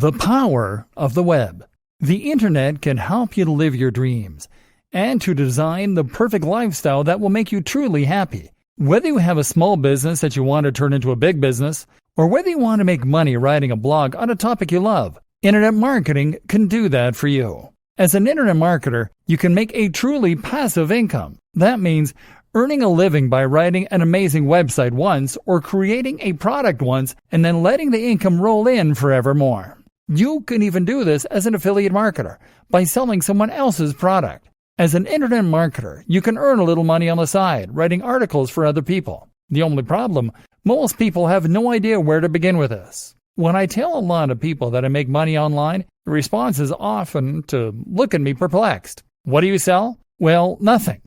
The power of the web. The internet can help you to live your dreams and to design the perfect lifestyle that will make you truly happy. Whether you have a small business that you want to turn into a big business, or whether you want to make money writing a blog on a topic you love, internet marketing can do that for you. As an internet marketer, you can make a truly passive income. That means earning a living by writing an amazing website once or creating a product once and then letting the income roll in forevermore. You can even do this as an affiliate marketer by selling someone else's product. As an internet marketer, you can earn a little money on the side, writing articles for other people. The only problem, most people have no idea where to begin with this. When I tell a lot of people that I make money online, the response is often to look at me perplexed. What do you sell? Well, nothing.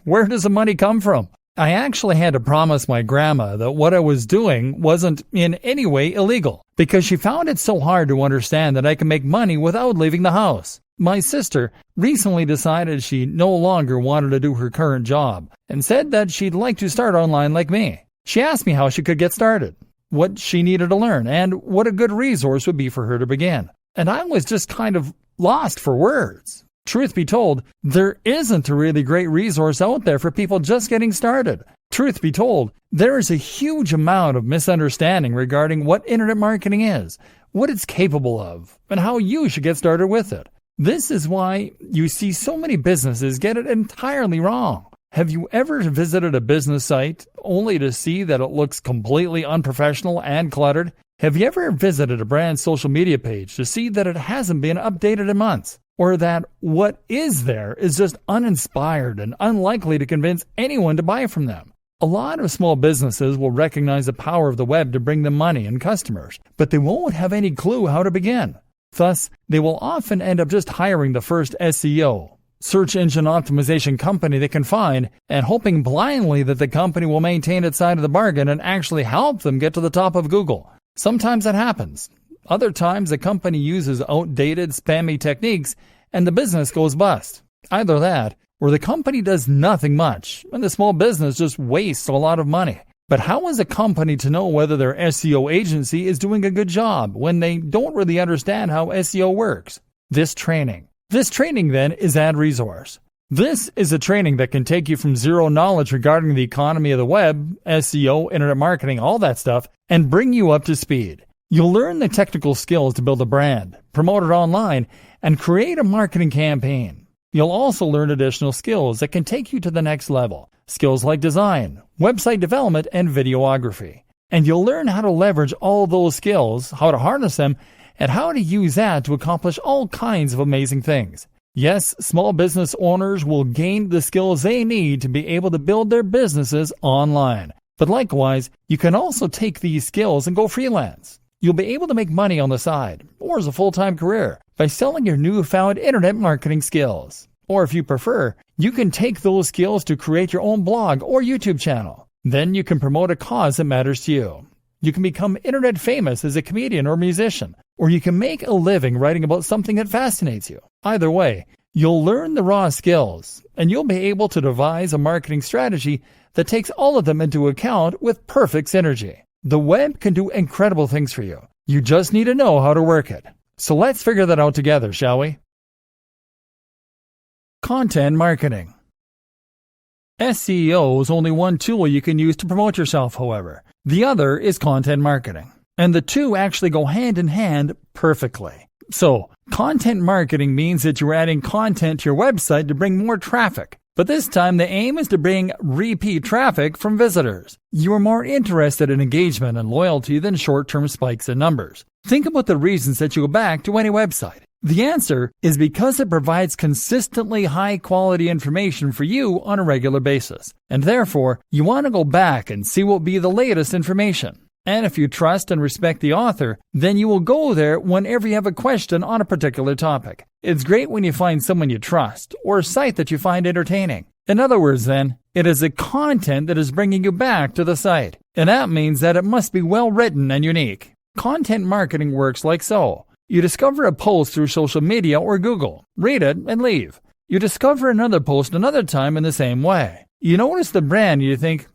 Where does the money come from? I actually had to promise my grandma that what I was doing wasn't in any way illegal, because she found it so hard to understand that I can make money without leaving the house. My sister recently decided she no longer wanted to do her current job and said that she'd like to start online like me. She asked me how she could get started, what she needed to learn, and what a good resource would be for her to begin. And I was just kind of lost for words. Truth be told, there isn't a really great resource out there for people just getting started. Truth be told, there is a huge amount of misunderstanding regarding what internet marketing is, what it's capable of, and how you should get started with it. This is why you see so many businesses get it entirely wrong. Have you ever visited a business site only to see that it looks completely unprofessional and cluttered? Have you ever visited a brand's social media page to see that it hasn't been updated in months? Or that what is there is just uninspired and unlikely to convince anyone to buy from them? A lot of small businesses will recognize the power of the web to bring them money and customers, but they won't have any clue how to begin. Thus, they will often end up just hiring the first SEO, search engine optimization company they can find, and hoping blindly that the company will maintain its side of the bargain and actually help them get to the top of Google. Sometimes that happens. Other times, the company uses outdated, spammy techniques and the business goes bust. Either that, or the company does nothing much and the small business just wastes a lot of money. But how is a company to know whether their SEO agency is doing a good job when they don't really understand how SEO works? This training then is Ad Resource. This is a training that can take you from zero knowledge regarding the economy of the web, SEO, internet marketing, all that stuff, and bring you up to speed. You'll learn the technical skills to build a brand, promote it online, and create a marketing campaign. You'll also learn additional skills that can take you to the next level. Skills like design, website development, and videography. And you'll learn how to leverage all those skills, how to harness them, and how to use that to accomplish all kinds of amazing things. Yes, small business owners will gain the skills they need to be able to build their businesses online. But likewise, you can also take these skills and go freelance. You'll be able to make money on the side, or as a full-time career, by selling your newfound internet marketing skills. Or if you prefer, you can take those skills to create your own blog or YouTube channel. Then you can promote a cause that matters to you. You can become internet famous as a comedian or musician, or you can make a living writing about something that fascinates you. Either way, you'll learn the raw skills, and you'll be able to devise a marketing strategy that takes all of them into account with perfect synergy. The web can do incredible things for you. You just need to know how to work it. So let's figure that out together, shall we? Content marketing. SEO is only one tool you can use to promote yourself, however. The other is content marketing. And the two actually go hand in hand perfectly. So, content marketing means that you're adding content to your website to bring more traffic. But this time, the aim is to bring repeat traffic from visitors. You are more interested in engagement and loyalty than short-term spikes in numbers. Think about the reasons that you go back to any website. The answer is because it provides consistently high-quality information for you on a regular basis. And therefore, you want to go back and see what will be the latest information. And if you trust and respect the author, then you will go there whenever you have a question on a particular topic. It's great when you find someone you trust or a site that you find entertaining. In other words, then, it is the content that is bringing you back to the site. And that means that it must be well written and unique. Content marketing works like so. You discover a post through social media or Google, read it, and leave. You discover another post another time in the same way. You notice the brand and you think,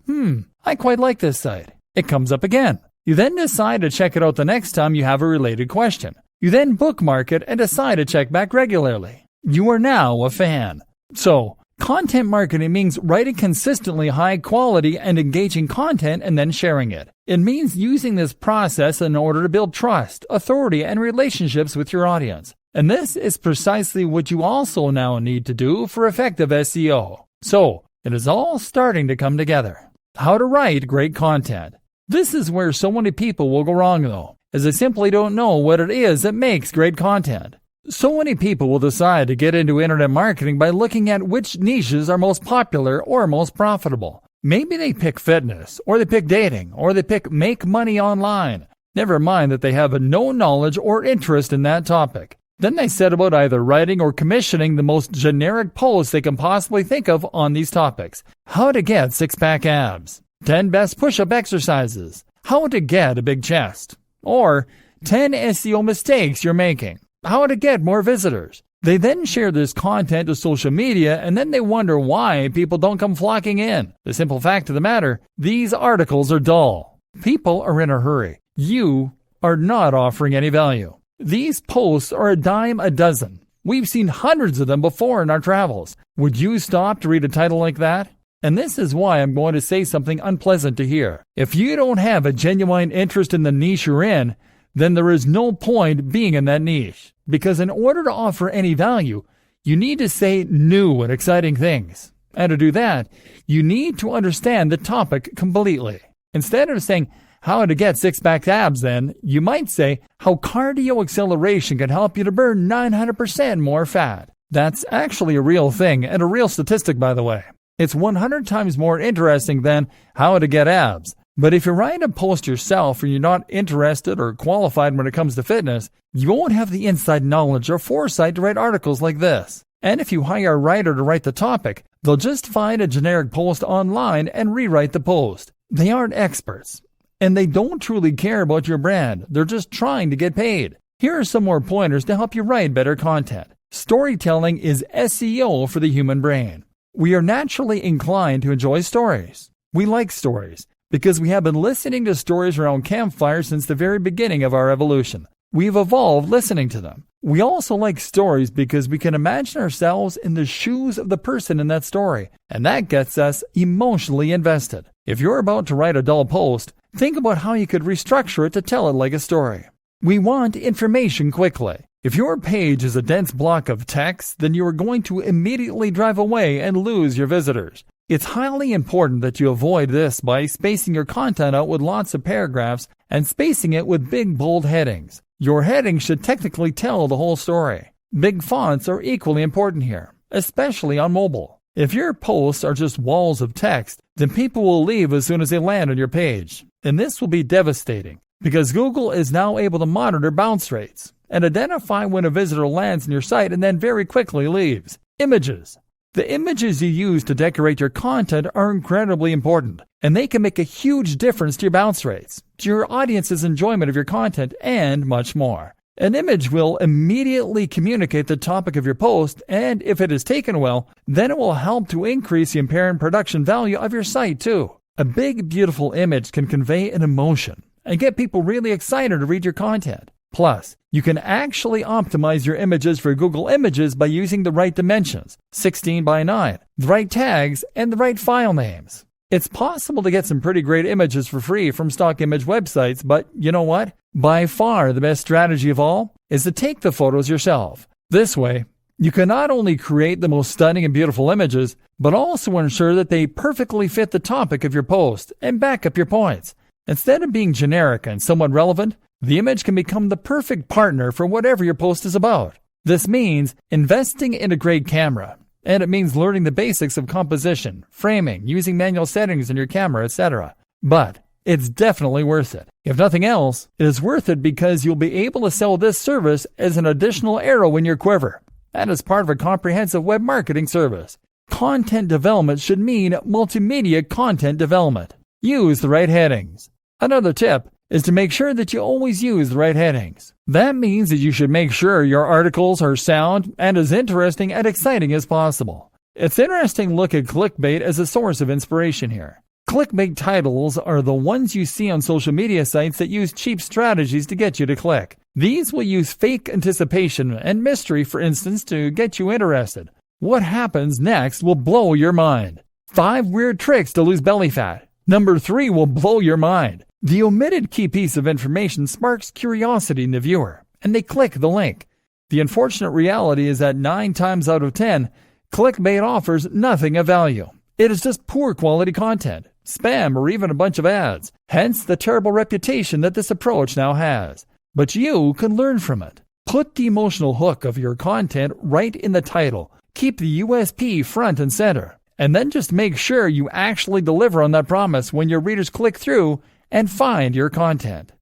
I quite like this site. It comes up again. You then decide to check it out the next time you have a related question. You then bookmark it and decide to check back regularly. You are now a fan. So, content marketing means writing consistently high quality and engaging content and then sharing it. It means using this process in order to build trust, authority, and relationships with your audience. And this is precisely what you also now need to do for effective SEO. So, it is all starting to come together. How to write great content. This is where so many people will go wrong though, as they simply don't know what it is that makes great content. So many people will decide to get into internet marketing by looking at which niches are most popular or most profitable. Maybe they pick fitness, or they pick dating, or they pick make money online. Never mind that they have no knowledge or interest in that topic. Then they set about either writing or commissioning the most generic posts they can possibly think of on these topics. How to get six-pack abs, 10 best push-up exercises, how to get a big chest, or 10 SEO mistakes you're making, how to get more visitors. They then share this content to social media and then they wonder why people don't come flocking in. The simple fact of the matter, these articles are dull. People are in a hurry. You are not offering any value. These posts are a dime a dozen. We've seen hundreds of them before in our travels. Would you stop to read a title like that? And this is why I'm going to say something unpleasant to hear. If you don't have a genuine interest in the niche you're in, then there is no point being in that niche. Because in order to offer any value, you need to say new and exciting things. And to do that, you need to understand the topic completely. Instead of saying, how to get six-pack abs, then, you might say how cardio acceleration can help you to burn 900% more fat. That's actually a real thing and a real statistic, by the way. It's 100 times more interesting than how to get abs. But if you write a post yourself and you're not interested or qualified when it comes to fitness, you won't have the inside knowledge or foresight to write articles like this. And if you hire a writer to write the topic, they'll just find a generic post online and rewrite the post. They aren't experts. And they don't truly care about your brand. They're just trying to get paid. Here are some more pointers to help you write better content. Storytelling is SEO for the human brain. We are naturally inclined to enjoy stories. We like stories because we have been listening to stories around campfires since the very beginning of our evolution. We've evolved listening to them. We also like stories because we can imagine ourselves in the shoes of the person in that story, and that gets us emotionally invested. If you're about to write a dull post, think about how you could restructure it to tell it like a story. We want information quickly. If your page is a dense block of text, then you are going to immediately drive away and lose your visitors. It's highly important that you avoid this by spacing your content out with lots of paragraphs and spacing it with big bold headings. Your headings should technically tell the whole story. Big fonts are equally important here, especially on mobile. If your posts are just walls of text, then people will leave as soon as they land on your page. And this will be devastating because Google is now able to monitor bounce rates and identify when a visitor lands on your site and then very quickly leaves. Images. The images you use to decorate your content are incredibly important, and they can make a huge difference to your bounce rates, to your audience's enjoyment of your content, and much more. An image will immediately communicate the topic of your post, and if it is taken well, then it will help to increase the apparent production value of your site too. A big, beautiful image can convey an emotion and get people really excited to read your content. Plus, you can actually optimize your images for Google Images by using the right dimensions, 16 by 9, the right tags, and the right file names. It's possible to get some pretty great images for free from stock image websites, but you know what? By far the best strategy of all is to take the photos yourself. This way, you can not only create the most stunning and beautiful images, but also ensure that they perfectly fit the topic of your post and back up your points. Instead of being generic and somewhat relevant, the image can become the perfect partner for whatever your post is about. This means investing in a great camera, and it means learning the basics of composition, framing, using manual settings in your camera, etc. But it's definitely worth it. If nothing else, it is worth it because you'll be able to sell this service as an additional arrow in your quiver, and as part of a comprehensive web marketing service. Content development should mean multimedia content development. Use the right headings. Another tip is to make sure that you always use the right headings. That means that you should make sure your articles are sound and as interesting and exciting as possible. It's interesting to look at clickbait as a source of inspiration here. Clickbait titles are the ones you see on social media sites that use cheap strategies to get you to click. These will use fake anticipation and mystery, for instance, to get you interested. What happens next will blow your mind. 5 weird tricks to lose belly fat. Number 3 will blow your mind. The omitted key piece of information sparks curiosity in the viewer, and they click the link. The unfortunate reality is that 9 times out of 10, clickbait offers nothing of value. It is just poor quality content, spam, or even a bunch of ads. Hence the terrible reputation that this approach now has. But you can learn from it. Put the emotional hook of your content right in the title. Keep the USP front and center. And then just make sure you actually deliver on that promise when your readers click through and find your content.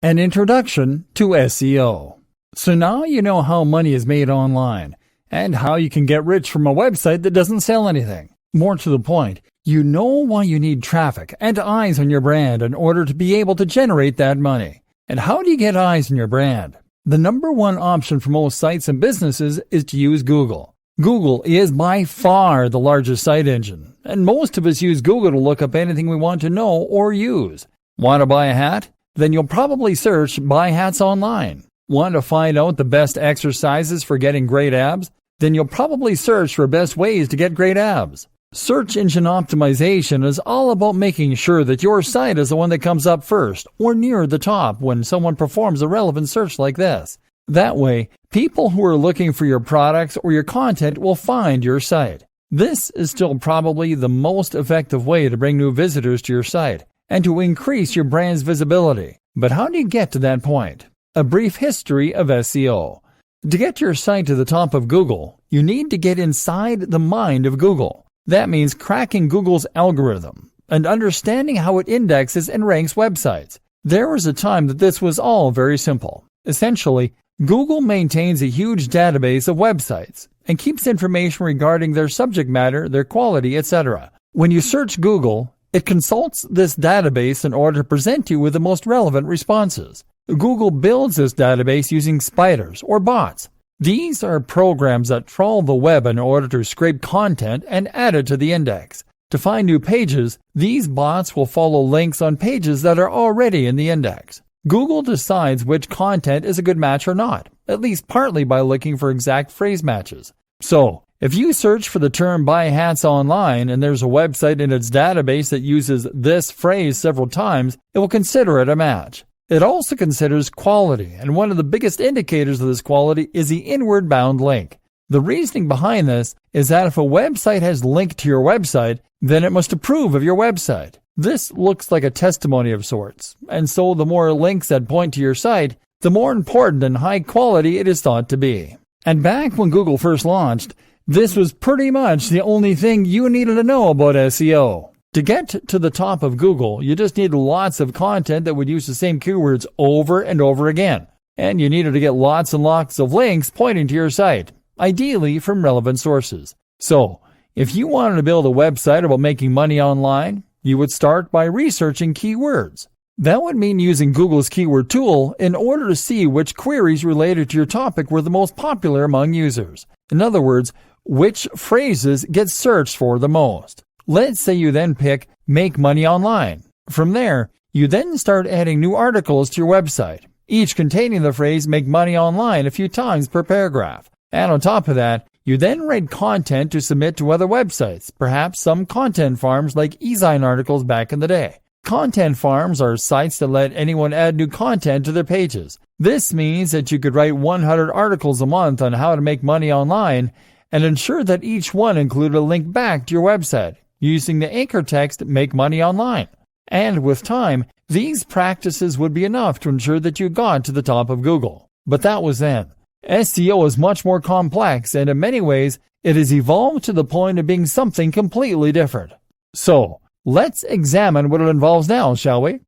An introduction to SEO. So now you know how money is made online and how you can get rich from a website that doesn't sell anything. More to the point, you know why you need traffic and eyes on your brand in order to be able to generate that money. And how do you get eyes on your brand? The number one option for most sites and businesses is to use Google. Google is by far the largest site engine, and most of us use Google to look up anything we want to know or use. Want to buy a hat? Then you'll probably search buy hats online. Want to find out the best exercises for getting great abs? Then you'll probably search for best ways to get great abs. Search engine optimization is all about making sure that your site is the one that comes up first or near the top when someone performs a relevant search like this. That way, people who are looking for your products or your content will find your site. This is still probably the most effective way to bring new visitors to your site and to increase your brand's visibility. But how do you get to that point? A brief history of SEO. To get your site to the top of Google, you need to get inside the mind of Google. That means cracking Google's algorithm and understanding how it indexes and ranks websites. There was a time that this was all very simple. Essentially, Google maintains a huge database of websites and keeps information regarding their subject matter, their quality, etc. When you search Google, it consults this database in order to present you with the most relevant responses. Google builds this database using spiders or bots. These are programs that trawl the web in order to scrape content and add it to the index. To find new pages, these bots will follow links on pages that are already in the index. Google decides which content is a good match or not, at least partly by looking for exact phrase matches. So, if you search for the term buy hats online and there's a website in its database that uses this phrase several times, it will consider it a match. It also considers quality, and one of the biggest indicators of this quality is the inward bound link. The reasoning behind this is that if a website has linked to your website, then it must approve of your website. This looks like a testimony of sorts, and so the more links that point to your site, the more important and high quality it is thought to be. And back when Google first launched, this was pretty much the only thing you needed to know about SEO. To get to the top of Google, you just needed lots of content that would use the same keywords over and over again. And you needed to get lots and lots of links pointing to your site, ideally from relevant sources. So, if you wanted to build a website about making money online, you would start by researching keywords. That would mean using Google's keyword tool in order to see which queries related to your topic were the most popular among users. In other words, which phrases get searched for the most. Let's say you then pick make money online. From there, you then start adding new articles to your website, each containing the phrase make money online a few times per paragraph. And on top of that, you then write content to submit to other websites, perhaps some content farms like eZine articles back in the day. Content farms are sites that let anyone add new content to their pages. This means that you could write 100 articles a month on how to make money online and ensure that each one included a link back to your website, using the anchor text make money online. And with time, these practices would be enough to ensure that you got to the top of Google. But that was then. SEO is much more complex, and in many ways, it has evolved to the point of being something completely different. So, let's examine what it involves now, shall we?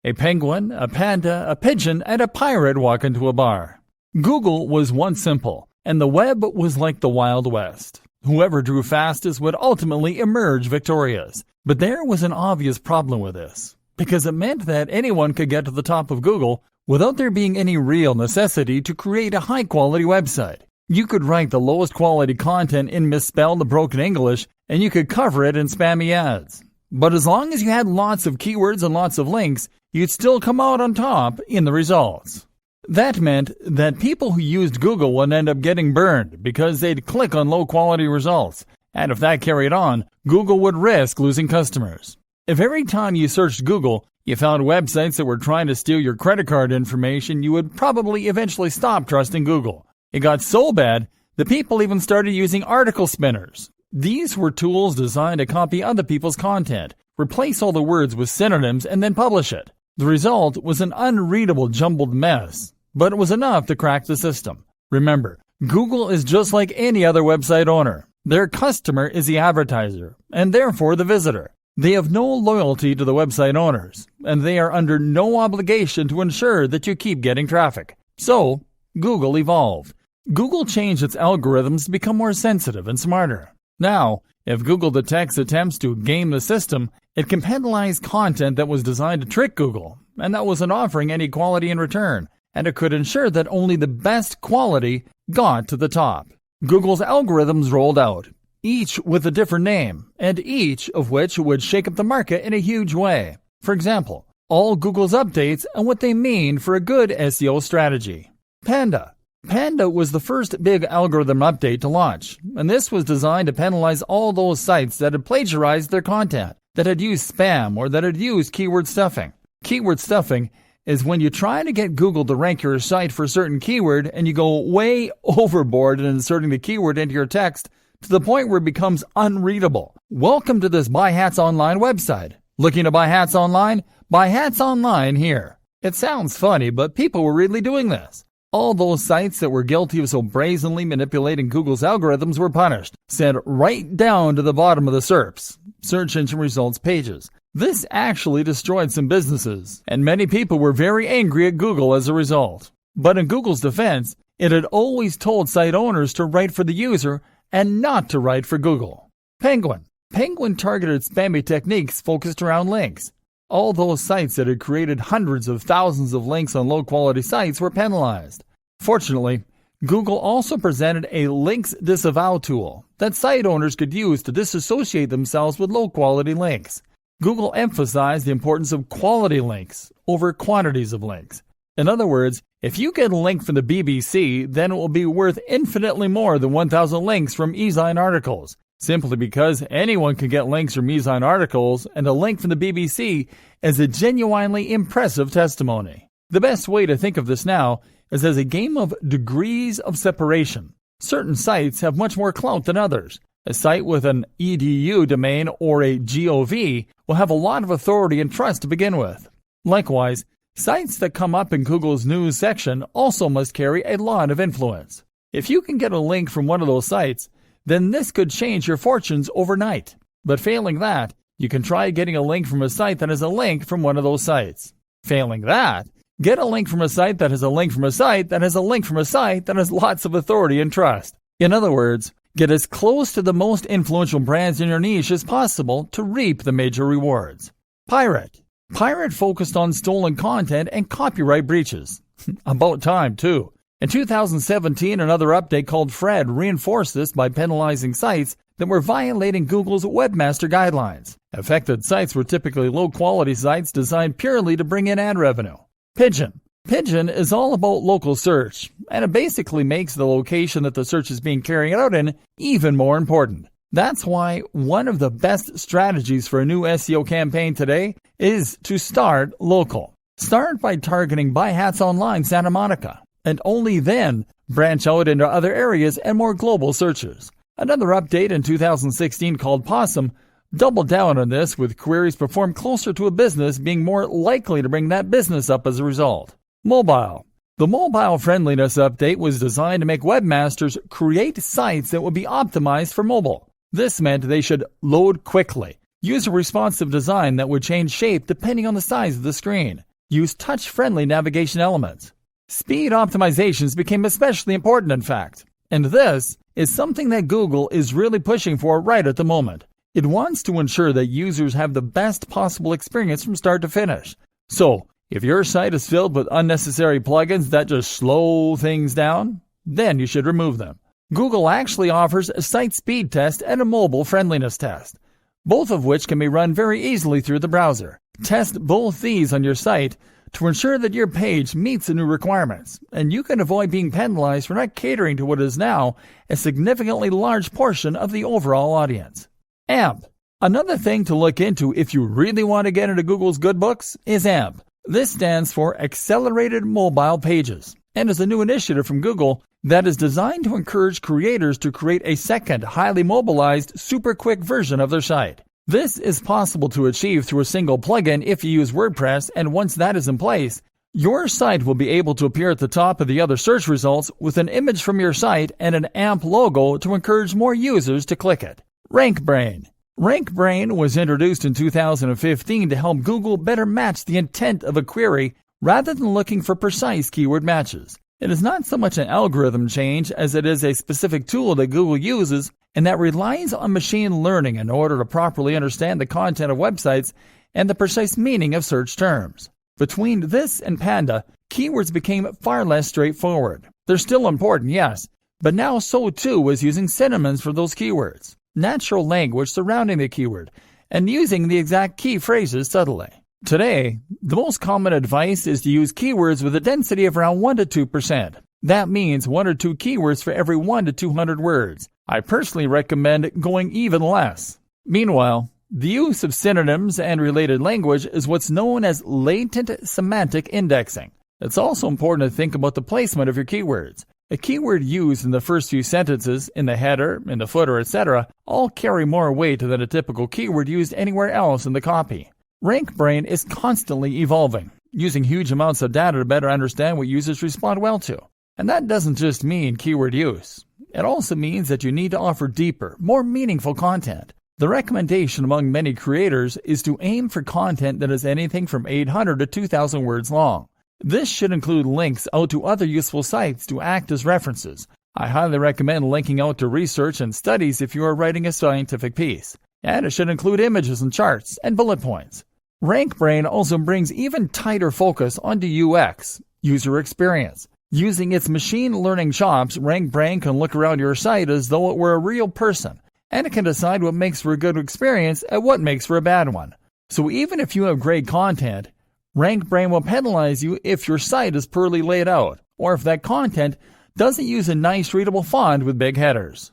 A penguin, a panda, a pigeon, and a pirate walk into a bar. Google was once simple, and the web was like the Wild West. Whoever drew fastest would ultimately emerge victorious. But there was an obvious problem with this, because it meant that anyone could get to the top of Google without there being any real necessity to create a high-quality website. You could write the lowest quality content in misspelled broken English, and you could cover it in spammy ads. But as long as you had lots of keywords and lots of links, you'd still come out on top in the results. That meant that people who used Google would end up getting burned because they'd click on low-quality results. And if that carried on, Google would risk losing customers. If every time you searched Google, you found websites that were trying to steal your credit card information, you would probably eventually stop trusting Google. It got so bad that people even started using article spinners. These were tools designed to copy other people's content, replace all the words with synonyms, and then publish it. The result was an unreadable jumbled mess, but it was enough to crack the system. Remember, Google is just like any other website owner. Their customer is the advertiser, and therefore the visitor. They have no loyalty to the website owners, and they are under no obligation to ensure that you keep getting traffic. So, Google evolved. Google changed its algorithms to become more sensitive and smarter. Now, if Google detects attempts to game the system, it can penalize content that was designed to trick Google, and that wasn't offering any quality in return, and it could ensure that only the best quality got to the top. Google's algorithms rolled out, each with a different name, and each of which would shake up the market in a huge way. For example, all Google's updates and what they mean for a good SEO strategy. Panda. Panda was the first big algorithm update to launch, and this was designed to penalize all those sites that had plagiarized their content, that had used spam, or that had used keyword stuffing. Keyword stuffing is when you try to get Google to rank your site for a certain keyword and you go way overboard in inserting the keyword into your text to the point where it becomes unreadable. Welcome to this Buy Hats Online website. Looking to buy hats online? Buy hats online here. It sounds funny, but people were really doing this. All those sites that were guilty of so brazenly manipulating Google's algorithms were punished, sent right down to the bottom of the SERPs, search engine results pages. This actually destroyed some businesses, and many people were very angry at Google as a result. But in Google's defense, it had always told site owners to write for the user and not to write for Google. Penguin. Penguin targeted spammy techniques focused around links. All those sites that had created hundreds of thousands of links on low-quality sites were penalized. Fortunately, Google also presented a links disavow tool that site owners could use to disassociate themselves with low-quality links. Google emphasized the importance of quality links over quantities of links. In other words, if you get a link from the BBC, then it will be worth infinitely more than 1,000 links from e-zine articles, simply because anyone can get links from e-zine articles, and a link from the BBC is a genuinely impressive testimony. The best way to think of this now is as a game of degrees of separation. Certain sites have much more clout than others. A site with an edu domain or a gov will have a lot of authority and trust to begin with. Likewise, sites that come up in Google's news section also must carry a lot of influence. If you can get a link from one of those sites, then this could change your fortunes overnight. But failing that, you can try getting a link from a site that has a link from one of those sites. Failing that, get a link from a site that has a link from a site that has a link from a site that has lots of authority and trust. In other words, get as close to the most influential brands in your niche as possible to reap the major rewards. Pirate. Pirate focused on stolen content and copyright breaches. About time, too. In 2017, another update called Fred reinforced this by penalizing sites that were violating Google's webmaster guidelines. Affected sites were typically low-quality sites designed purely to bring in ad revenue. Pigeon. Pigeon is all about local search, and it basically makes the location that the search is being carried out in even more important. That's why one of the best strategies for a new SEO campaign today is to start local. Start by targeting Buy Hats Online Santa Monica, and only then branch out into other areas and more global searches. Another update in 2016 called Possum doubled down on this, with queries performed closer to a business being more likely to bring that business up as a result. Mobile. The mobile friendliness update was designed to make webmasters create sites that would be optimized for mobile. This meant they should load quickly, use a responsive design that would change shape depending on the size of the screen, use touch-friendly navigation elements. Speed optimizations became especially important, in fact, and this is something that Google is really pushing for right at the moment. It wants to ensure that users have the best possible experience from start to finish. So, if your site is filled with unnecessary plugins that just slow things down, then you should remove them. Google actually offers a site speed test and a mobile friendliness test. both of which can be run very easily through the browser. Test both these on your site to ensure that your page meets the new requirements, and you can avoid being penalized for not catering to what is now a significantly large portion of the overall audience. AMP. Another thing to look into if you really want to get into Google's good books is AMP. This stands for Accelerated Mobile Pages, and is a new initiative from Google that is designed to encourage creators to create a second, highly mobilized, super quick version of their site. This is possible to achieve through a single plugin if you use WordPress, and once that is in place, your site will be able to appear at the top of the other search results with an image from your site and an AMP logo to encourage more users to click it. RankBrain. RankBrain was introduced in 2015 to help Google better match the intent of a query rather than looking for precise keyword matches. It is not so much an algorithm change as it is a specific tool that Google uses and that relies on machine learning in order to properly understand the content of websites and the precise meaning of search terms. Between this and Panda, keywords became far less straightforward. They're still important, yes, but now so too is using synonyms for those keywords, natural language surrounding the keyword, and using the exact key phrases subtly. Today, the most common advice is to use keywords with a density of around 1 to 2%. That means 1 or 2 keywords for every 1 to 200 words. I personally recommend going even less. Meanwhile, the use of synonyms and related language is what's known as latent semantic indexing. It's also important to think about the placement of your keywords. A keyword used in the first few sentences, in the header, in the footer, etc., all carry more weight than a typical keyword used anywhere else in the copy. RankBrain is constantly evolving, using huge amounts of data to better understand what users respond well to. And that doesn't just mean keyword use. It also means that you need to offer deeper, more meaningful content. The recommendation among many creators is to aim for content that is anything from 800 to 2,000 words long. This should include links out to other useful sites to act as references. I highly recommend linking out to research and studies if you are writing a scientific piece. And it should include images and charts and bullet points. RankBrain also brings even tighter focus onto UX, user experience. Using its machine learning chops, RankBrain can look around your site as though it were a real person, and it can decide what makes for a good experience and what makes for a bad one. So even if you have great content, RankBrain will penalize you if your site is poorly laid out, or if that content doesn't use a nice readable font with big headers.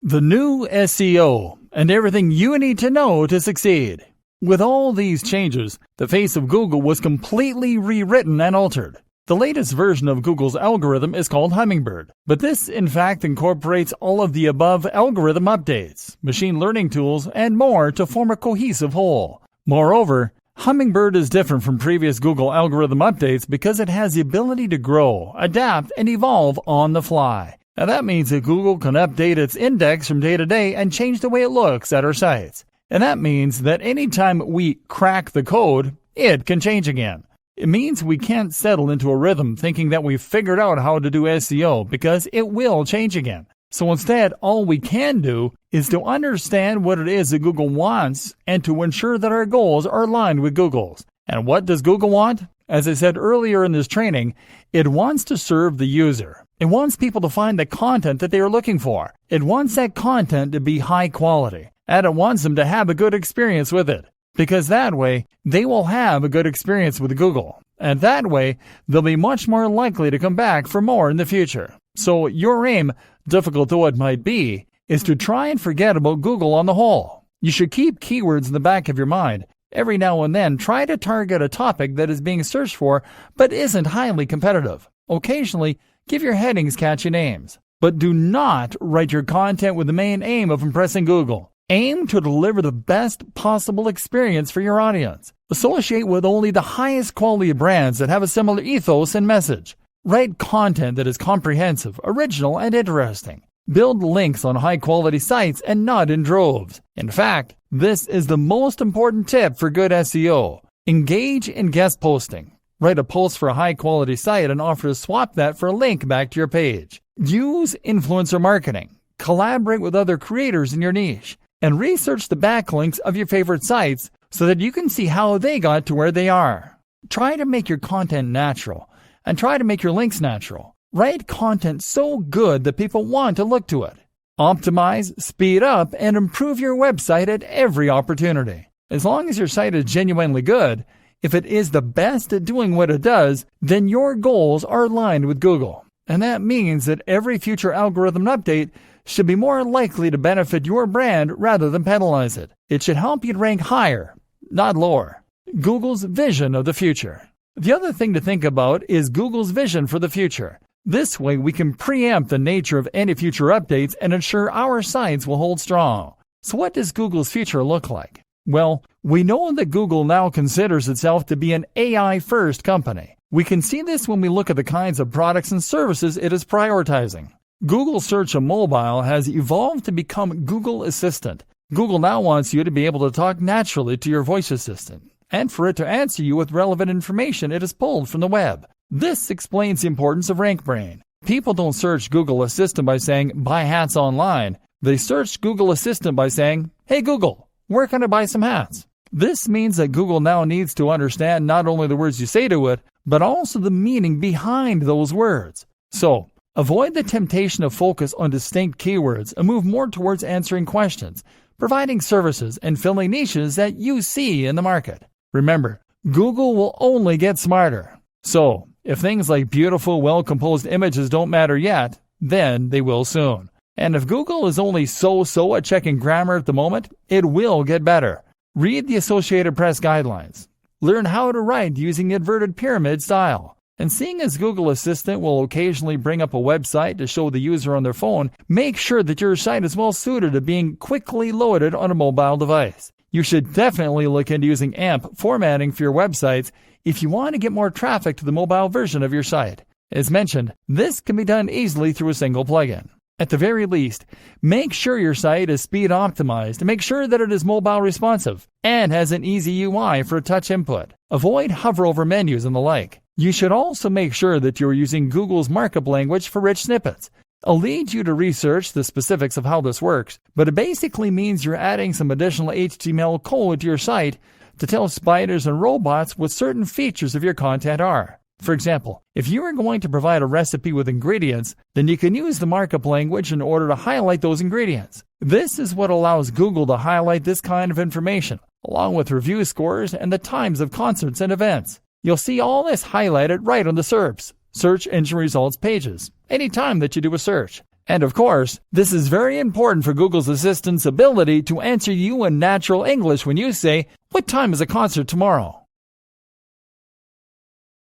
The new SEO, and everything you need to know to succeed. With all these changes, the face of Google was completely rewritten and altered. The latest version of Google's algorithm is called Hummingbird, but this in fact incorporates all of the above algorithm updates, machine learning tools, and more to form a cohesive whole. Moreover, Hummingbird is different from previous Google algorithm updates because it has the ability to grow, adapt, and evolve on the fly. Now that means that Google can update its index from day to day and change the way it looks at our sites. And that means that anytime we crack the code, it can change again. It means we can't settle into a rhythm thinking that we've figured out how to do SEO because it will change again. So instead, all we can do is to understand what it is that Google wants and to ensure that our goals are aligned with Google's. And what does Google want? As I said earlier in this training, it wants to serve the user. It wants people to find the content that they are looking for. It wants that content to be high quality. And it wants them to have a good experience with it. Because that way, they will have a good experience with Google. And that way, they'll be much more likely to come back for more in the future. So your aim, difficult though it might be, is to try and forget about Google on the whole. You should keep keywords in the back of your mind. Every now and then, try to target a topic that is being searched for but isn't highly competitive. Occasionally, give your headings catchy names. But do not write your content with the main aim of impressing Google. Aim to deliver the best possible experience for your audience. Associate with only the highest quality brands that have a similar ethos and message. Write content that is comprehensive, original, and interesting. Build links on high-quality sites and not in droves. In fact, this is the most important tip for good SEO. Engage in guest posting. Write a post for a high-quality site and offer to swap that for a link back to your page. Use influencer marketing. Collaborate with other creators in your niche. And research the backlinks of your favorite sites so that you can see how they got to where they are. Try to make your content natural, and try to make your links natural. Write content so good that people want to look to it. Optimize, speed up, and improve your website at every opportunity. As long as your site is genuinely good, if it is the best at doing what it does, then your goals are aligned with Google. And that means that every future algorithm update should be more likely to benefit your brand rather than penalize it. It should help you rank higher, not lower. Google's vision of the future. The other thing to think about is Google's vision for the future. This way we can preempt the nature of any future updates and ensure our sites will hold strong. So what does Google's future look like? Well, we know that Google now considers itself to be an AI-first company. We can see this when we look at the kinds of products and services it is prioritizing. Google Search on mobile has evolved to become Google Assistant. Google now wants you to be able to talk naturally to your voice assistant, and for it to answer you with relevant information it has pulled from the web. This explains the importance of RankBrain. People don't search Google Assistant by saying, buy hats online. They search Google Assistant by saying, hey Google, where can I buy some hats? This means that Google now needs to understand not only the words you say to it, but also the meaning behind those words. So, avoid the temptation to focus on distinct keywords and move more towards answering questions, providing services, and filling niches that you see in the market. Remember, Google will only get smarter. So, if things like beautiful, well-composed images don't matter yet, then they will soon. And if Google is only so-so at checking grammar at the moment, it will get better. Read the Associated Press guidelines. Learn how to write using the inverted pyramid style. And seeing as Google Assistant will occasionally bring up a website to show the user on their phone, make sure that your site is well suited to being quickly loaded on a mobile device. You should definitely look into using AMP formatting for your websites if you want to get more traffic to the mobile version of your site. As mentioned, this can be done easily through a single plugin. At the very least, make sure your site is speed optimized and make sure that it is mobile responsive and has an easy UI for touch input. Avoid hover over menus and the like. You should also make sure that you are using Google's markup language for rich snippets. I'll lead you to research the specifics of how this works, but it basically means you're adding some additional HTML code to your site to tell spiders and robots what certain features of your content are. For example, if you are going to provide a recipe with ingredients, then you can use the markup language in order to highlight those ingredients. This is what allows Google to highlight this kind of information, along with review scores and the times of concerts and events. You'll see all this highlighted right on the SERPs, Search Engine Results pages, anytime that you do a search. And of course, this is very important for Google's Assistant's ability to answer you in natural English when you say, what time is a concert tomorrow?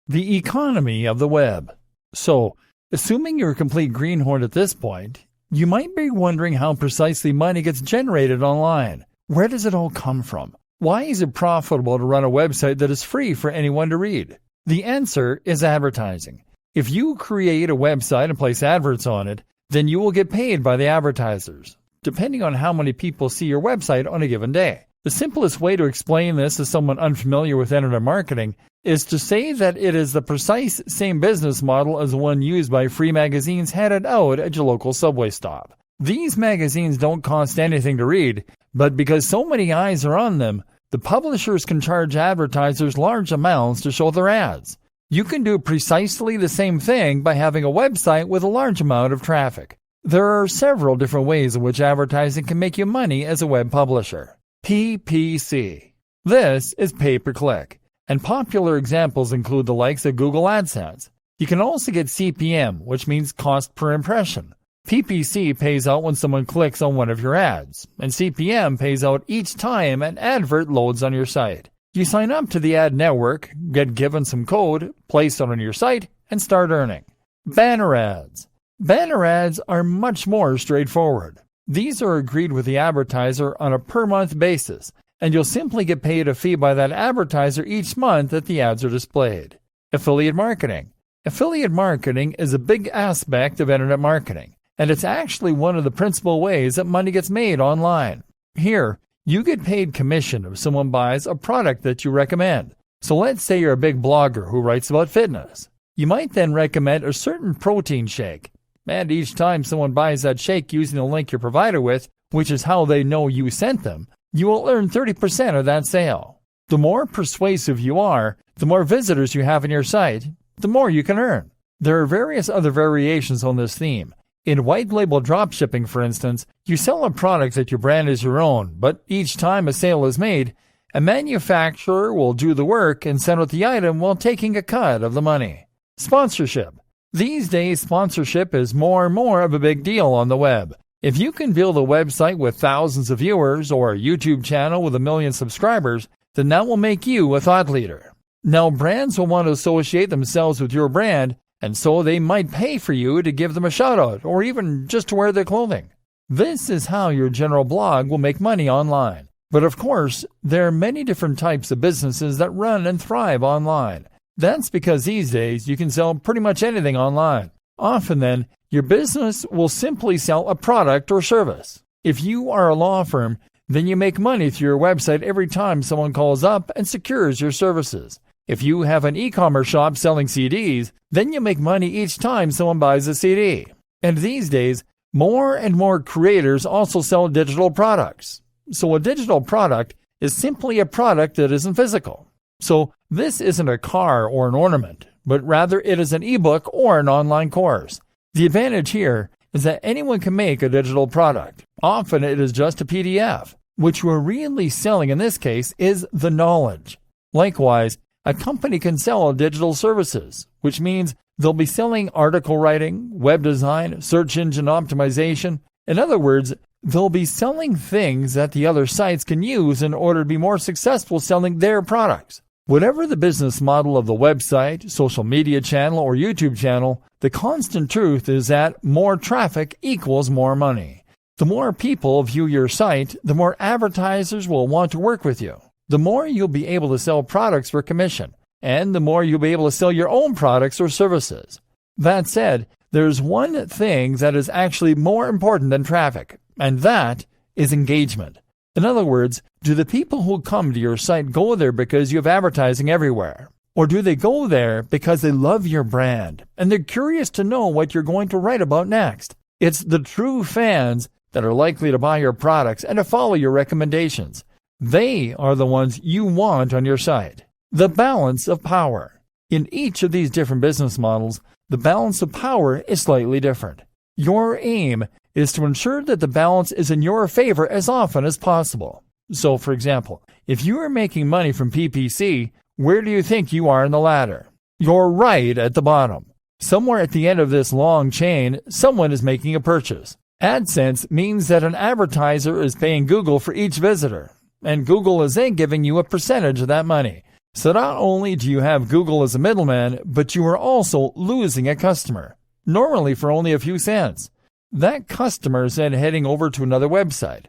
The economy of the web. So, assuming you're a complete greenhorn at this point, you might be wondering how precisely money gets generated online. Where does it all come from? Why is it profitable to run a website that is free for anyone to read? The answer is advertising. If you create a website and place adverts on it, then you will get paid by the advertisers, depending on how many people see your website on a given day. The simplest way to explain this to someone unfamiliar with internet marketing is to say that it is the precise same business model as the one used by free magazines handed out at your local subway stop. These magazines don't cost anything to read, but because so many eyes are on them, the publishers can charge advertisers large amounts to show their ads. You can do precisely the same thing by having a website with a large amount of traffic. There are several different ways in which advertising can make you money as a web publisher. PPC. This is pay-per-click, and popular examples include the likes of Google AdSense. You can also get CPM, which means cost per impression. PPC pays out when someone clicks on one of your ads, and CPM pays out each time an advert loads on your site. You sign up to the ad network, get given some code, place it on your site, and start earning. Banner ads. Banner ads are much more straightforward. These are agreed with the advertiser on a per-month basis, and you'll simply get paid a fee by that advertiser each month that the ads are displayed. Affiliate marketing. Affiliate marketing is a big aspect of internet marketing, and it's actually one of the principal ways that money gets made online. Here, you get paid commission if someone buys a product that you recommend. So let's say you're a big blogger who writes about fitness. You might then recommend a certain protein shake, and each time someone buys that shake using the link you're provided with, which is how they know you sent them, you will earn 30% of that sale. The more persuasive you are, the more visitors you have on your site, the more you can earn. There are various other variations on this theme, In white label dropshipping, for instance, you sell a product that you brand as your own, but each time a sale is made, a manufacturer will do the work and send out the item while taking a cut of the money. Sponsorship. These days, sponsorship is more and more of a big deal on the web. If you can build a website with thousands of viewers or a YouTube channel with 1 million subscribers, then that will make you a thought leader. Now, brands will want to associate themselves with your brand, and so they might pay for you to give them a shout-out or even just to wear their clothing. This is how your general blog will make money online. But of course, there are many different types of businesses that run and thrive online. That's because these days you can sell pretty much anything online. Often then, your business will simply sell a product or service. If you are a law firm, then you make money through your website every time someone calls up and secures your services. If you have an e-commerce shop selling CDs, then you make money each time someone buys a CD. And these days, more and more creators also sell digital products. So a digital product is simply a product that isn't physical. So this isn't a car or an ornament, but rather it is an ebook or an online course. The advantage here is that anyone can make a digital product. Often it is just a PDF. What you are really selling in this case is the knowledge. Likewise, a company can sell digital services, which means they'll be selling article writing, web design, search engine optimization. In other words, they'll be selling things that the other sites can use in order to be more successful selling their products. Whatever the business model of the website, social media channel, or YouTube channel, the constant truth is that more traffic equals more money. The more people view your site, the more advertisers will want to work with you. The more you'll be able to sell products for commission, and the more you'll be able to sell your own products or services. That said, there's one thing that is actually more important than traffic, and that is engagement. In other words, do the people who come to your site go there because you have advertising everywhere? Or do they go there because they love your brand, and they're curious to know what you're going to write about next? It's the true fans that are likely to buy your products and to follow your recommendations. They are the ones you want on your site. The balance of power. In each of these different business models, the balance of power is slightly different. Your aim is to ensure that the balance is in your favor as often as possible. So, for example, if you are making money from PPC, where do you think you are in the ladder? You're right at the bottom. Somewhere at the end of this long chain, someone is making a purchase. AdSense means that an advertiser is paying Google for each visitor, and Google is then giving you a percentage of that money. So not only do you have Google as a middleman, but you are also losing a customer, normally for only a few cents. That customer is then heading over to another website,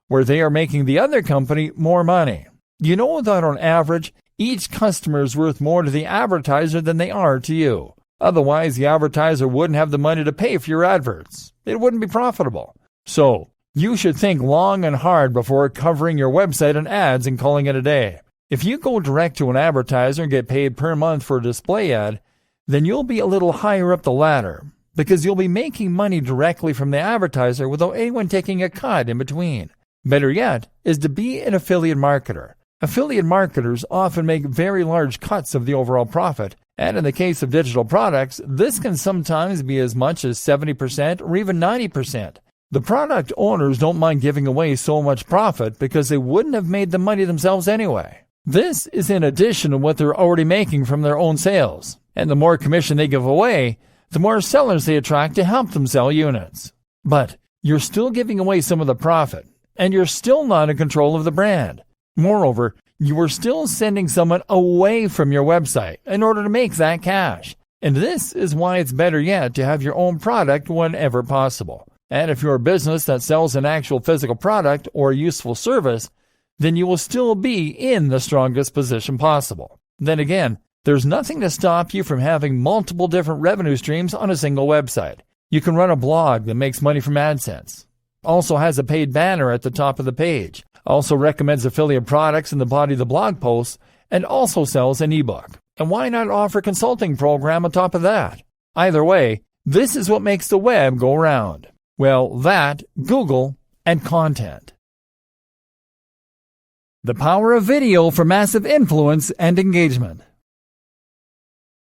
where they are making the other company more money. You know that on average, each customer is worth more to the advertiser than they are to you. Otherwise, the advertiser wouldn't have the money to pay for your adverts. It wouldn't be profitable. So, you should think long and hard before covering your website and ads and calling it a day. If you go direct to an advertiser and get paid per month for a display ad, then you'll be a little higher up the ladder, because you'll be making money directly from the advertiser without anyone taking a cut in between. Better yet is to be an affiliate marketer. Affiliate marketers often make very large cuts of the overall profit, and in the case of digital products, this can sometimes be as much as 70% or even 90%. The product owners don't mind giving away so much profit because they wouldn't have made the money themselves anyway. This is in addition to what they're already making from their own sales, and the more commission they give away, the more sellers they attract to help them sell units. But you're still giving away some of the profit, and you're still not in control of the brand. Moreover, you are still sending someone away from your website in order to make that cash. And this is why it's better yet to have your own product whenever possible. And if you're a business that sells an actual physical product or a useful service, then you will still be in the strongest position possible. Then again, there's nothing to stop you from having multiple different revenue streams on a single website. You can run a blog that makes money from AdSense, also has a paid banner at the top of the page, also recommends affiliate products in the body of the blog post, and also sells an ebook. And why not offer a consulting program on top of that? Either way, this is what makes the web go round. Well, that, Google, and content. The power of video for massive influence and engagement.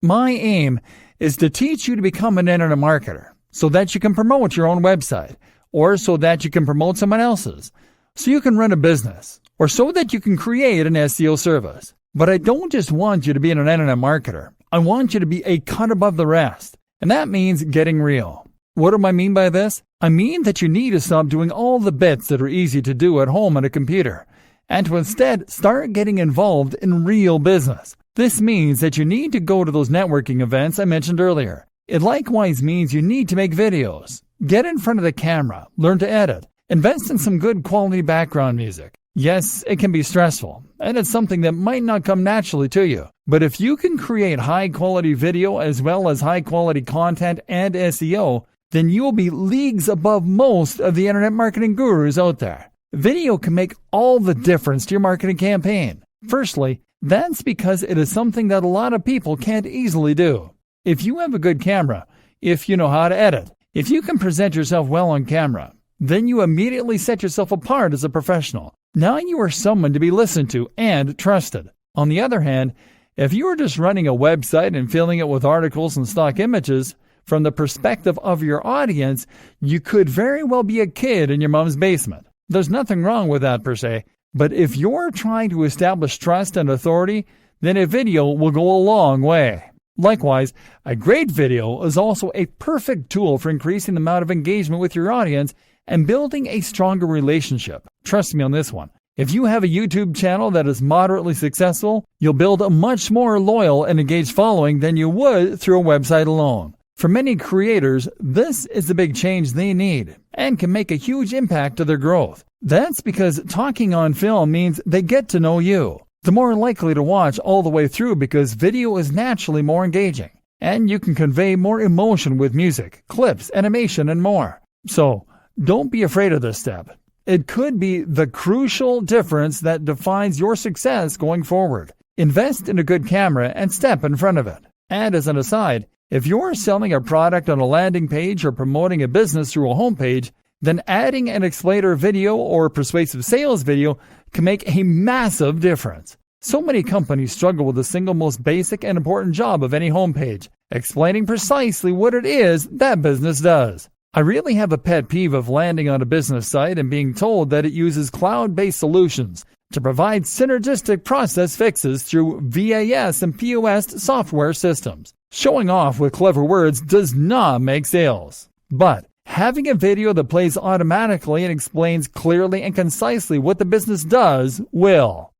My aim is to teach you to become an internet marketer, so that you can promote your own website, or so that you can promote someone else's, so you can run a business, or so that you can create an SEO service. But I don't just want you to be an internet marketer. I want you to be a cut above the rest. And that means getting real. What do I mean by this? I mean that you need to stop doing all the bits that are easy to do at home on a computer, and to instead start getting involved in real business. This means that you need to go to those networking events I mentioned earlier. It likewise means you need to make videos. Get in front of the camera, learn to edit, invest in some good quality background music. Yes, it can be stressful, and it's something that might not come naturally to you. But if you can create high-quality video as well as high-quality content and SEO, then you will be leagues above most of the internet marketing gurus out there. Video can make all the difference to your marketing campaign. Firstly, that's because it is something that a lot of people can't easily do. If you have a good camera, if you know how to edit, if you can present yourself well on camera, then you immediately set yourself apart as a professional. Now you are someone to be listened to and trusted. On the other hand, if you are just running a website and filling it with articles and stock images, from the perspective of your audience, you could very well be a kid in your mom's basement. There's nothing wrong with that per se, but if you're trying to establish trust and authority, then a video will go a long way. Likewise, a great video is also a perfect tool for increasing the amount of engagement with your audience and building a stronger relationship. Trust me on this one. If you have a YouTube channel that is moderately successful, you'll build a much more loyal and engaged following than you would through a website alone. For many creators, this is the big change they need and can make a huge impact to their growth. That's because talking on film means they get to know you. They're more likely to watch all the way through because video is naturally more engaging, and you can convey more emotion with music, clips, animation, and more. So, don't be afraid of this step. It could be the crucial difference that defines your success going forward. Invest in a good camera and step in front of it. And as an aside, if you're selling a product on a landing page or promoting a business through a homepage, then adding an explainer video or persuasive sales video can make a massive difference. So many companies struggle with the single most basic and important job of any homepage, explaining precisely what it is that business does. I really have a pet peeve of landing on a business site and being told that it uses cloud-based solutions to provide synergistic process fixes through VAS and POS software systems. Showing off with clever words does not make sales. But having a video that plays automatically and explains clearly and concisely what the business does will.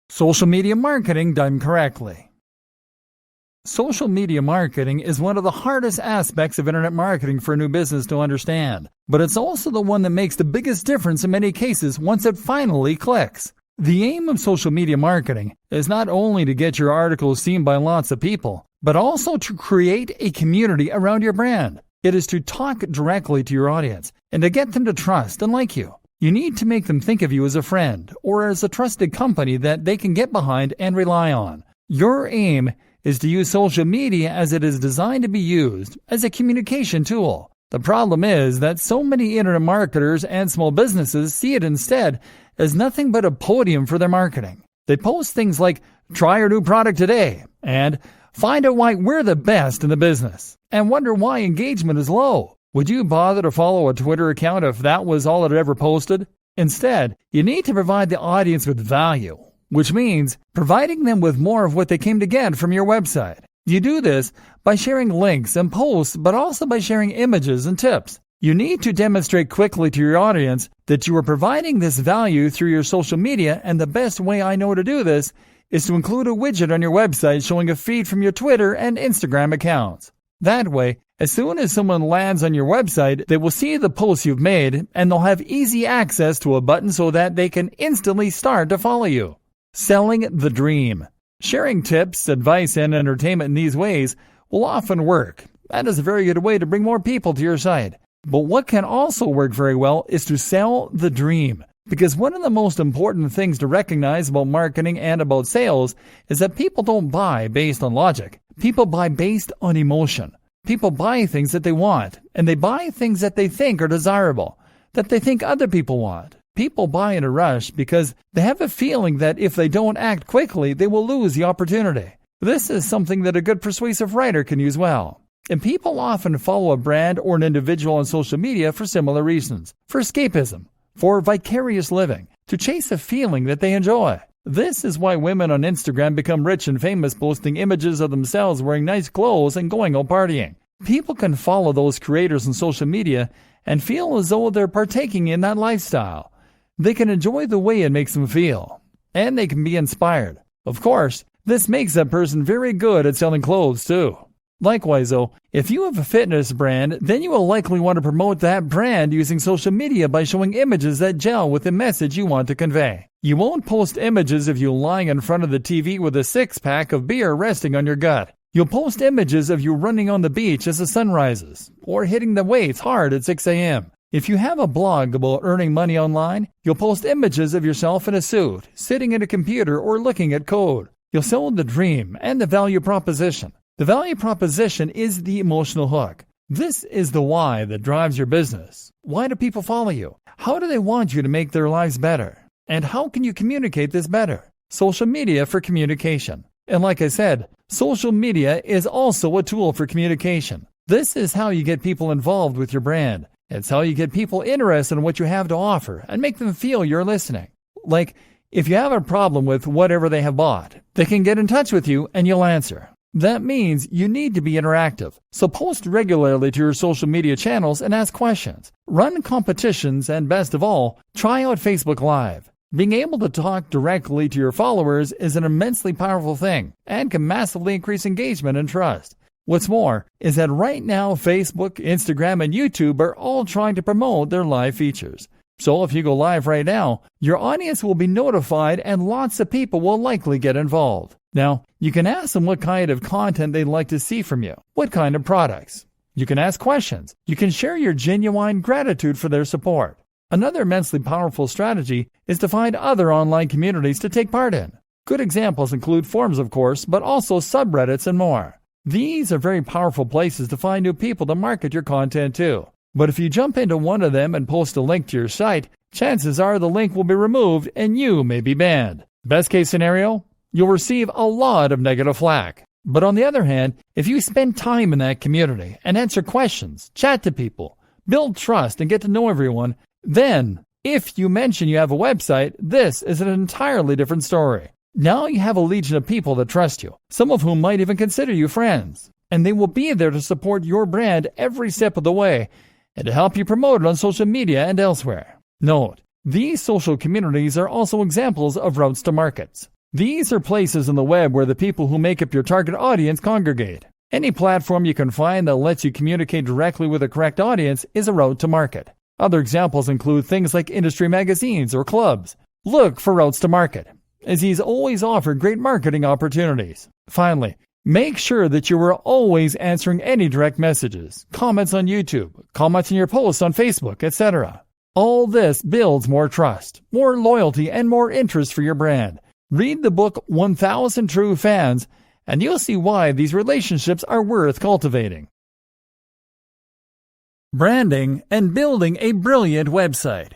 Social media marketing done correctly. Social media marketing is one of the hardest aspects of internet marketing for a new business to understand, but it's also the one that makes the biggest difference in many cases once it finally clicks. The aim of social media marketing is not only to get your articles seen by lots of people, but also to create a community around your brand. It is to talk directly to your audience and to get them to trust and like you. You need to make them think of you as a friend or as a trusted company that they can get behind and rely on. Your aim is to use social media as it is designed to be used as a communication tool. The problem is that so many internet marketers and small businesses see it instead as nothing but a podium for their marketing. They post things like, "Try our new product today," and "Find out why we're the best in the business," and wonder why engagement is low. Would you bother to follow a Twitter account if that was all it ever posted? Instead, you need to provide the audience with value, which means providing them with more of what they came to get from your website. You do this by sharing links and posts, but also by sharing images and tips. You need to demonstrate quickly to your audience that you are providing this value through your social media, and the best way I know to do this is to include a widget on your website showing a feed from your Twitter and Instagram accounts. That way, as soon as someone lands on your website, they will see the posts you've made, and they'll have easy access to a button so that they can instantly start to follow you. Selling the dream. Sharing tips, advice, and entertainment in these ways will often work. That is a very good way to bring more people to your site. But what can also work very well is to sell the dream. Because one of the most important things to recognize about marketing and about sales is that people don't buy based on logic. People buy based on emotion. People buy things that they want, and they buy things that they think are desirable, that they think other people want. People buy in a rush because they have a feeling that if they don't act quickly, they will lose the opportunity. This is something that a good persuasive writer can use well. And people often follow a brand or an individual on social media for similar reasons. For escapism, for vicarious living, to chase a feeling that they enjoy. This is why women on Instagram become rich and famous, posting images of themselves wearing nice clothes and going out partying. People can follow those creators on social media and feel as though they're partaking in that lifestyle. They can enjoy the way it makes them feel, and they can be inspired. Of course, this makes that person very good at selling clothes too. Likewise though, if you have a fitness brand, then you will likely want to promote that brand using social media by showing images that gel with the message you want to convey. You won't post images of you lying in front of the TV with a six-pack of beer resting on your gut. You'll post images of you running on the beach as the sun rises, or hitting the weights hard at 6 a.m. If you have a blog about earning money online, you'll post images of yourself in a suit, sitting at a computer or looking at code. You'll sell the dream and the value proposition. The value proposition is the emotional hook. This is the why that drives your business. Why do people follow you? How do they want you to make their lives better? And how can you communicate this better? Social media for communication. And like I said, social media is also a tool for communication. This is how you get people involved with your brand. It's how you get people interested in what you have to offer and make them feel you're listening. Like, if you have a problem with whatever they have bought, they can get in touch with you and you'll answer. That means you need to be interactive. So post regularly to your social media channels and ask questions. Run competitions and best of all, try out Facebook Live. Being able to talk directly to your followers is an immensely powerful thing and can massively increase engagement and trust. What's more is that right now Facebook, Instagram, and YouTube are all trying to promote their live features. So if you go live right now, your audience will be notified and lots of people will likely get involved. Now, you can ask them what kind of content they'd like to see from you, what kind of products. You can ask questions. You can share your genuine gratitude for their support. Another immensely powerful strategy is to find other online communities to take part in. Good examples include forums, of course, but also subreddits and more. These are very powerful places to find new people to market your content to. But if you jump into one of them and post a link to your site, chances are the link will be removed and you may be banned. Best case scenario, you'll receive a lot of negative flack. But on the other hand, if you spend time in that community and answer questions, chat to people, build trust and get to know everyone, then if you mention you have a website, this is an entirely different story. Now you have a legion of people that trust you, some of whom might even consider you friends, and they will be there to support your brand every step of the way and to help you promote it on social media and elsewhere. Note, these social communities are also examples of routes to markets. These are places on the web where the people who make up your target audience congregate. Any platform you can find that lets you communicate directly with the correct audience is a route to market. Other examples include things like industry magazines or clubs. Look for routes to market, as these always offer great marketing opportunities. Finally, make sure that you are always answering any direct messages, comments on YouTube, comments in your posts on Facebook, etc. All this builds more trust, more loyalty, and more interest for your brand. Read the book 1000 True Fans, and you'll see why these relationships are worth cultivating. Branding and building a brilliant website.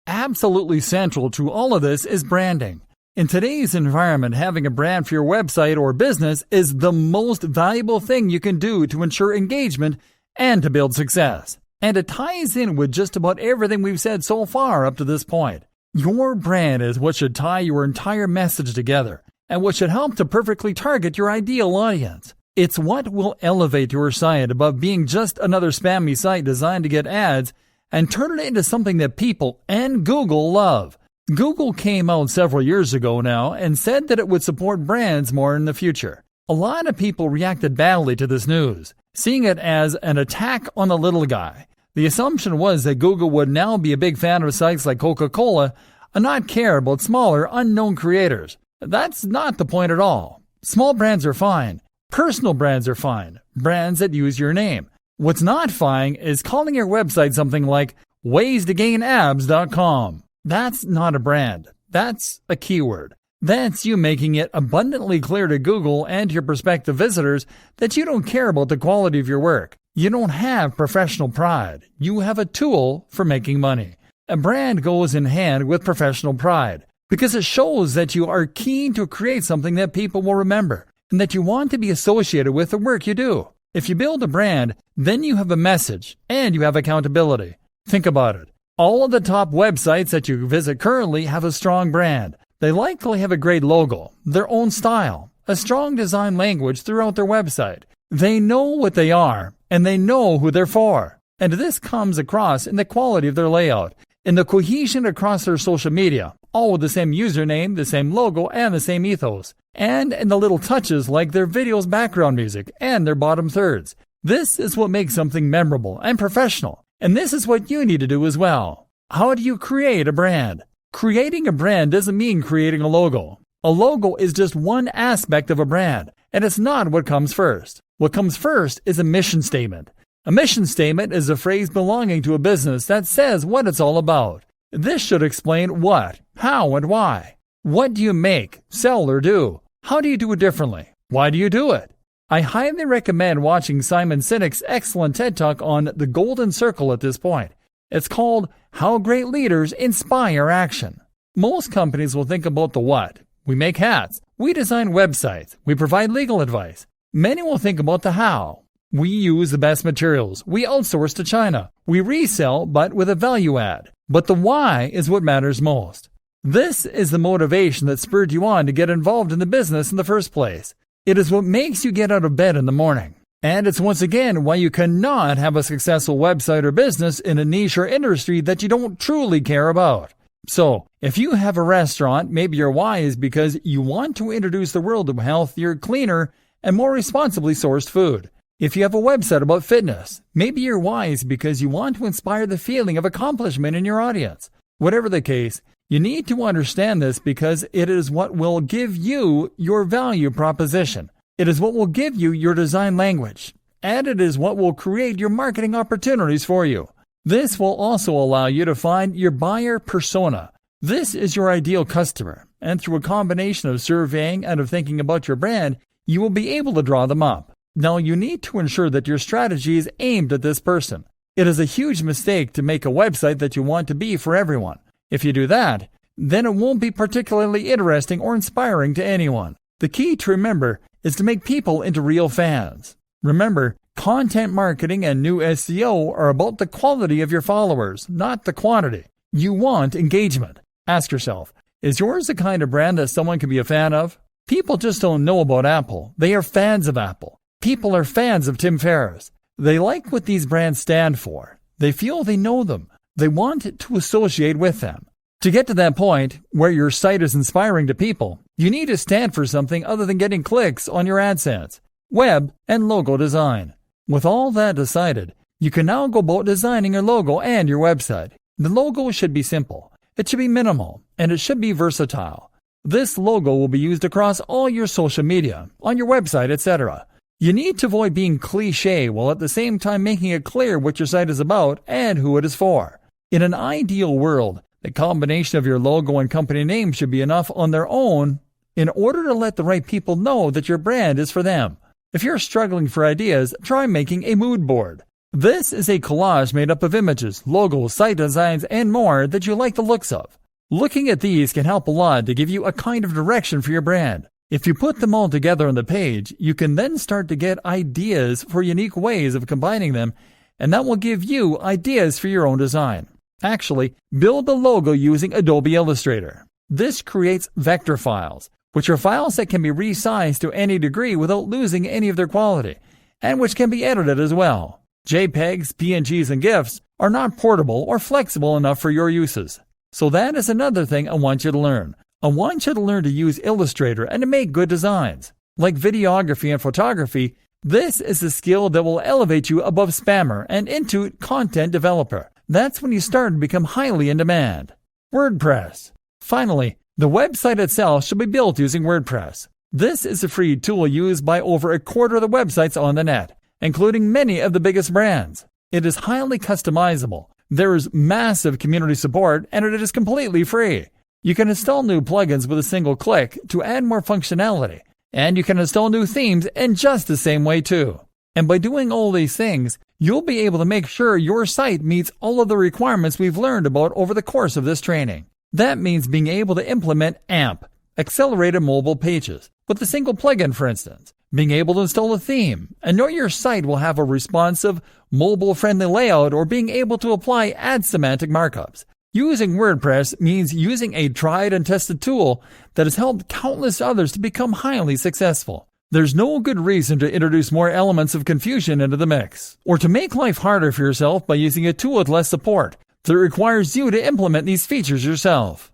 Absolutely central to all of this is branding. In today's environment, having a brand for your website or business is the most valuable thing you can do to ensure engagement and to build success. And it ties in with just about everything we've said so far up to this point. Your brand is what should tie your entire message together and what should help to perfectly target your ideal audience. It's what will elevate your site above being just another spammy site designed to get ads and turn it into something that people and Google love. Google came out several years ago now and said that it would support brands more in the future. A lot of people reacted badly to this news, seeing it as an attack on the little guy. The assumption was that Google would now be a big fan of sites like Coca-Cola and not care about smaller, unknown creators. That's not the point at all. Small brands are fine. Personal brands are fine. Brands that use your name. What's not fine is calling your website something like ways-to-gain-abs.com. That's not a brand. That's a keyword. That's you making it abundantly clear to Google and your prospective visitors that you don't care about the quality of your work. You don't have professional pride. You have a tool for making money. A brand goes in hand with professional pride because it shows that you are keen to create something that people will remember. and that you want to be associated with the work you do. If you build a brand, then you have a message and you have accountability. Think about it. All of the top websites that you visit currently have a strong brand. They likely have a great logo, their own style, a strong design language throughout their website. They know what they are, and they know who they're for. And this comes across in the quality of their layout, in the cohesion across their social media, all with the same username, the same logo, and the same ethos, and in the little touches like their video's background music and their bottom thirds. This is what makes something memorable and professional, and this is what you need to do as well. How do you create a brand? Creating a brand doesn't mean creating a logo. A logo is just one aspect of a brand, and it's not what comes first. What comes first is a mission statement. A mission statement is a phrase belonging to a business that says what it's all about. This should explain what, how, and why. What do you make, sell, or do? How do you do it differently? Why do you do it? I highly recommend watching Simon Sinek's excellent TED Talk on the Golden Circle at this point. It's called How Great Leaders Inspire Action. Most companies will think about the what. We make hats. We design websites. We provide legal advice. Many will think about the how. We use the best materials. We outsource to China. We resell, but with a value add. But the why is what matters most. This is the motivation that spurred you on to get involved in the business in the first place. It is what makes you get out of bed in the morning. And it's once again why you cannot have a successful website or business in a niche or industry that you don't truly care about. So, if you have a restaurant, maybe your why is because you want to introduce the world to healthier, cleaner, and more responsibly sourced food. If you have a website about fitness, maybe your why is because you want to inspire the feeling of accomplishment in your audience. Whatever the case, you need to understand this because it is what will give you your value proposition. It is what will give you your design language. And it is what will create your marketing opportunities for you. This will also allow you to find your buyer persona. This is your ideal customer. And through a combination of surveying and of thinking about your brand, you will be able to draw them up. Now, you need to ensure that your strategy is aimed at this person. It is a huge mistake to make a website that you want to be for everyone. If you do that, then it won't be particularly interesting or inspiring to anyone. The key to remember is to make people into real fans. Remember, content marketing and new SEO are about the quality of your followers, not the quantity. You want engagement. Ask yourself, is yours the kind of brand that someone can be a fan of? People just don't know about Apple. They are fans of Apple. People are fans of Tim Ferriss. They like what these brands stand for. They feel they know them. They want to associate with them. To get to that point where your site is inspiring to people, you need to stand for something other than getting clicks on your AdSense, web, and logo design. With all that decided, you can now go about designing your logo and your website. The logo should be simple. It should be minimal, and it should be versatile. This logo will be used across all your social media, on your website, etc. You need to avoid being cliché while at the same time making it clear what your site is about and who it is for. In an ideal world, the combination of your logo and company name should be enough on their own in order to let the right people know that your brand is for them. If you're struggling for ideas, try making a mood board. This is a collage made up of images, logos, site designs, and more that you like the looks of. Looking at these can help a lot to give you a kind of direction for your brand. If you put them all together on the page, you can then start to get ideas for unique ways of combining them, and that will give you ideas for your own design. Actually, build the logo using Adobe Illustrator. This creates vector files, which are files that can be resized to any degree without losing any of their quality, and which can be edited as well. JPEGs, PNGs, and GIFs are not portable or flexible enough for your uses. So that is another thing I want you to learn. I want you to learn to use Illustrator and to make good designs. Like videography and photography, this is a skill that will elevate you above spammer and into content developer. That's when you start to become highly in demand. WordPress. Finally, the website itself should be built using WordPress. This is a free tool used by over a quarter of the websites on the net, including many of the biggest brands. It is highly customizable. There is massive community support, and it is completely free. You can install new plugins with a single click to add more functionality, and you can install new themes in just the same way too. And by doing all these things, you'll be able to make sure your site meets all of the requirements we've learned about over the course of this training. That means being able to implement AMP, accelerated mobile pages with a single plugin, for instance, being able to install a theme and know your site will have a responsive, mobile-friendly layout, or being able to apply ad semantic markups. Using WordPress means using a tried and tested tool that has helped countless others to become highly successful. There's no good reason to introduce more elements of confusion into the mix, or to make life harder for yourself by using a tool with less support that requires you to implement these features yourself.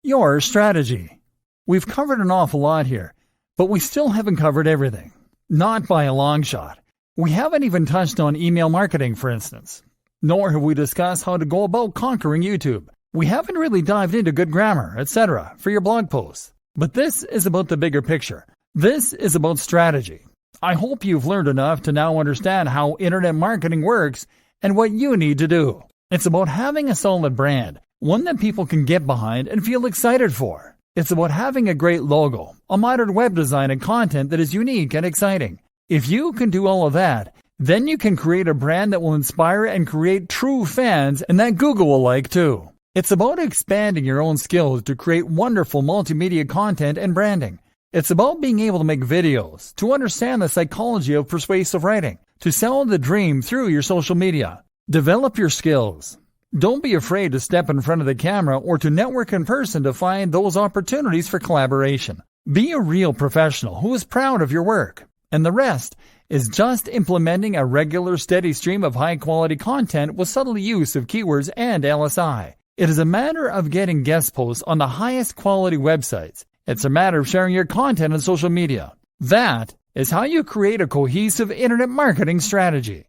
Your strategy. We've covered an awful lot here, but we still haven't covered everything. Not by a long shot. We haven't even touched on email marketing, for instance. Nor have we discussed how to go about conquering YouTube. We haven't really dived into good grammar, etc. for your blog posts. But this is about the bigger picture. This is about strategy. I hope you've learned enough to now understand how internet marketing works and what you need to do. It's about having a solid brand, one that people can get behind and feel excited for. It's about having a great logo, a modern web design, and content that is unique and exciting. If you can do all of that, then you can create a brand that will inspire and create true fans and that Google will like too. It's about expanding your own skills to create wonderful multimedia content and branding. It's about being able to make videos, to understand the psychology of persuasive writing, to sell the dream through your social media. Develop your skills. Don't be afraid to step in front of the camera or to network in person to find those opportunities for collaboration. Be a real professional who is proud of your work. And the rest is just implementing a regular, steady stream of high-quality content with subtle use of keywords and LSI. It is a matter of getting guest posts on the highest quality websites. It's a matter of sharing your content on social media. That is how you create a cohesive internet marketing strategy.